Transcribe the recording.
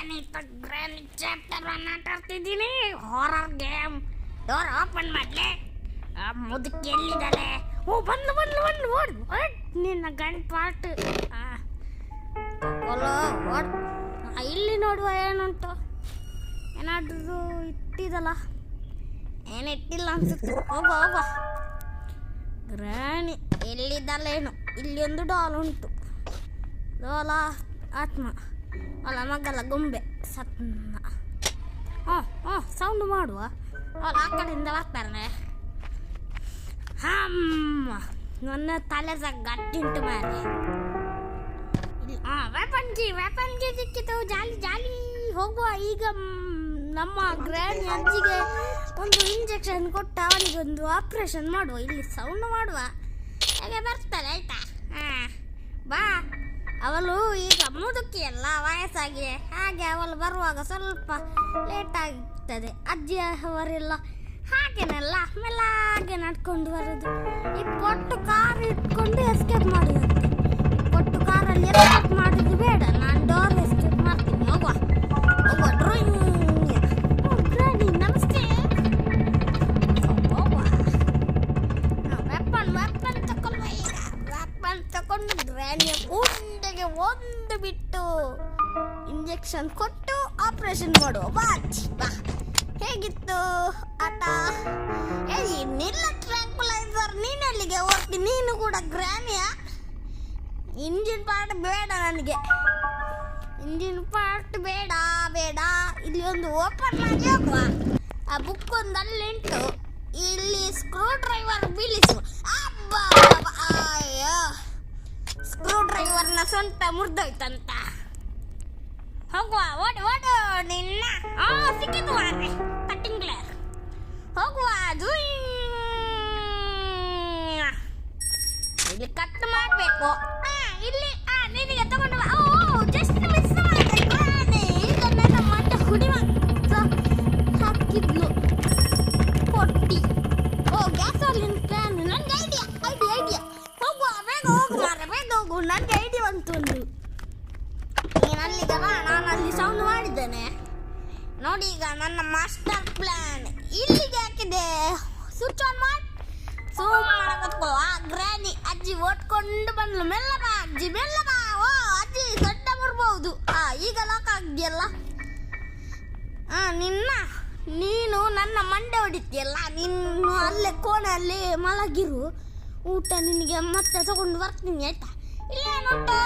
ಗ್ರಾನಿ chapter 1 ಆಟ ಆಡ್ತಿದ್ದೀನಿ. Horror game. Door open ಮಾಡ್ಲೆ. ಆ ಮುದುಕಿ ಎಲ್ಲಿದ್ದಾಳೆ? ಓ ಬಂದ್ಲು ಓಡ್ ನಿನ್ನ ಗಂಡ ಪಾಟ್. ಇಲ್ಲಿ ನೋಡುವ ಏನುಂಟು. ಏನಾದ್ರೂ ಇಟ್ಟಿದಲ್ಲ, ಏನಿಟ್ಟಿಲ್ಲ ಅನ್ಸುತ್ತೆ. ಹೋಗ ಗ್ರಾನಿ ಎಲ್ಲಿದ್ದಲ್ಲೇನು. ಇಲ್ಲಿ ಒಂದು ಡಾಲ್ ಉಂಟು. ಡೋಲ ಆತ್ಮ ಅಲ್ಲ ಮಗಲ ಗೊಂಬೆ ಸತ್ನ. ಸೌಂಡ್ ಮಾಡುವ. ಅವಳು ಆ ಕಡೆಯಿಂದ ಬರ್ತಾರೆ. ನನ್ನ ತಲೆ ಸಹ ಗಟ್ಟಿಂಟು ಮಾರೆ. ವೆಪನ್ಗೆ ಸಿಕ್ಕಿತು. ಜಾಲಿ ಹೋಗುವ. ಈಗ ನಮ್ಮ ಗ್ರ್ಯಾಂಡ್ ಅಜ್ಜಿಗೆ ಒಂದು ಇಂಜೆಕ್ಷನ್ ಕೊಟ್ಟು ಅವನಿಗೊಂದು ಆಪ್ರೇಷನ್ ಮಾಡುವ. ಇಲ್ಲಿ ಸೌಂಡ್ ಮಾಡುವ. ಹಾಗೆ ಬರ್ತಾಳೆ ಆಯ್ತಾ? ಬಾ. ಅವಳು ಈಗ ಮುದುಕಿ ಎಲ್ಲ ವಯಸ್ಸಾಗಿ, ಹಾಗೆ ಅವಳು ಬರುವಾಗ ಸ್ವಲ್ಪ ಲೇಟ್ ಆಗ್ತದೆ. ಅಜ್ಜಿ ಅವರೆಲ್ಲ ಹಾಗೇನೆಲ್ಲ ಮೆಲ್ಲಗೆ ನಡ್ಕೊಂಡು ಬರೋದು. ಈ ಪೊಟ್ಟು ಕಾರ್ ಇಟ್ಕೊಂಡು ಎಸ್ಕೇಪ್ ಮಾಡೋದಂತೆ. ಪೊಟ್ಟು ಕಾರಲ್ಲಿ ಎಸ್ಕೇಪ್ ಮಾಡೋದು ಬೇಡ. ನಾನು ಡೋರ್ ಎಸ್ಕೇಪ್ ಮಾಡ್ತೀನಿ. ಹೋಗುವ ಡ್ರಾಯಿಂಗ್. ನಮಸ್ತೆ. ಹೋಗುವ. ವೆಪನ್ ತಗೊಳ್ಳುವ. ಈಗ ವೆಪನ್ ತಗೊಂಡು ಗ್ರ್ಯಾನಿಯ ಉಂಡೆಗೆ ಒಂದು ಬಿಟ್ಟು ಇಂಜೆಕ್ಷನ್ ಕೊಟ್ಟು ಆಪರೇಷನ್ ಮಾಡುವ. ಬಾ. ಹೇಗಿತ್ತು ಆಟ? ನಿಲ್ಲ ಟ್ರ್ಯಾಂಕ್ಯುಲೈಸರ್. ನೀನೆಲ್ಲಿಗೆ ಹೋಗ್ತಿ? ನೀನು ಕೂಡ ಗ್ರಾನಿಯ? ಇಂಜಿನ್ ಪಾರ್ಟ್ ಬೇಡ ನನಗೆ. ಇಂಜಿನ್ ಪಾರ್ಟ್ ಬೇಡ. ಇಲ್ಲಿ ಒಂದು ಓಪನ್ ಆಗಿ ಹೋಗುವ. ಆ ಬುಕ್ ಒಂದು ಅಲ್ಲಿ ಉಂಟು. ಇಲ್ಲಿ ಸ್ಕ್ರೂ ಡ್ರೈವರ್ ಬೀಳಿಸುವ. ಅಯ್ಯೋ, ಸ್ಕ್ರೂ ಡ್ರೈವರ್ನ ಸೊಂಟ ಮುರಿದೋಯ್ತಂತ. ಹೋಗುವ. ಓಡು ನಿನ್ನ. ಸಿಕ್ಕಿತು ಮಾರ್ರೆ ಕಟ್ಟಿಂಗ್ ಗ್ಲೇರ್. ಹೋಗುವ. ಇಲ್ಲಿ ಕಟ್ ಮಾಡಬೇಕು. ಇಲ್ಲಿ ನಿನಗೆ ತಗೊಂಡು ಜಸ್ಟ್ ಮಿಸ್ ಮಾಡಿದೆ. ಈಗ ನನ್ನ ಮಂಟ ಹುಡಿ ಹಾಕಿದ್ಲು ಕೊಟ್ಟಿ. Gasoline can. ನನಗೆ ಐಡಿಯಾ. ಹೋಗುವ. ಬೇಗ ಹೋಗು. ನನಗೆ ಐಡಿಯಾ ಬಂತು ಒಂದು. ನೀನಲ್ಲಿಗೆ ಬಾ. ನಾನು ಅಲ್ಲಿ ಸೌಂಡ್ ಮಾಡಿದ್ದೇನೆ ನೋಡಿ. ಈಗ ನನ್ನ ಮಾಸ್ಟರ್ ಪ್ಲಾನ್ ಇಲ್ಲಿಗೆ ಹಾಕಿದೆ. ಸ್ವಿಚ್ ಆನ್ ಮಾಡಿ ಮಾಡಬೇಕು. ಗ್ರಾನಿ ಅಜ್ಜಿ ಓದ್ಕೊಂಡು ಬಂದ್ಲು. ಮೆಲ್ಲ ಬಾ ಅಜ್ಜಿ, ಮೆಲ್ಲ ಬಾ. ಅಜ್ಜಿ ಸೊಡ್ಡ ಬರ್ಬಹುದು. ಈಗ ಲಾಕ್ ಆಗಿದೆಯಲ್ಲ. ನೀನು ನನ್ನ ಮಂಡೆ ಹೊಡಿತೀಯಲ್ಲ. ನೀನು ಅಲ್ಲೇ ಕೋಣೆಯಲ್ಲಿ ಮಲಗಿರು. ಊಟ ನಿನಗೆ ಮತ್ತೆ ತಗೊಂಡು ಬರ್ತೀನಿ ಆಯ್ತಾ? ಇಲ್ಲೇನುಂಟು?